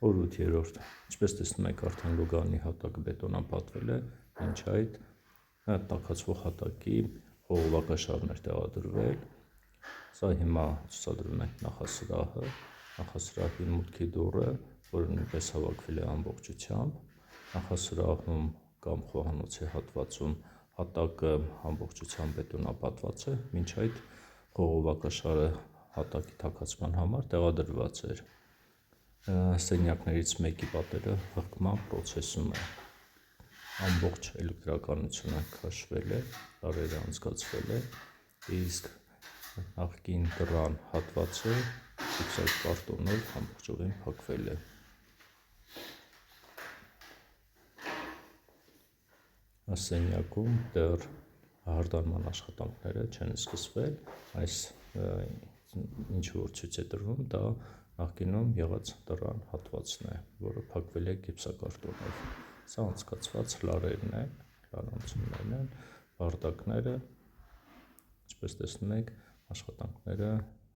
Օր 8-րդ, ինչպես տեսնում եք, արդեն լուգանի հատակը բետոնապատվել է, մինչ այդ տաքացվող հատակի խողովակաշարներ տեղադրվել։ Սա հիմա ցուցադրում ենք նախասրահը, նախասրահի մուտքի դուռը, որը նույնպես հավաքվել է ամբողջությամբ, նախասրահում կամ խոհանոցի հատվածում հատակը ամբողջությամբ բետոնապատված է, մինչ այդ խողովակաշարը հատակի թաքացման համար տեղադրված էր։ Սենյակներից մեկի պատերը հղկման պրոցեսում է, ամբողջ էլեկտրականությունը քաշվել է, տարրերը անցկացվել է, իսկ նախկին դռան հատվածը գիպսակարտոնով ամբողջովին փակվել է։ Սենյակում դեռ հարդարման աշխատանքները չեն սկսվել, այս ինչ որ ցույց է տրվում, դա նախկինում եղած դռան հատվածն է, որը փակվել է գիպսակարտոնով։ Սա անցկացված լարերն են, լարանոցներն են, բարդակները, ինչպես տեսնում եք, աշխատանքները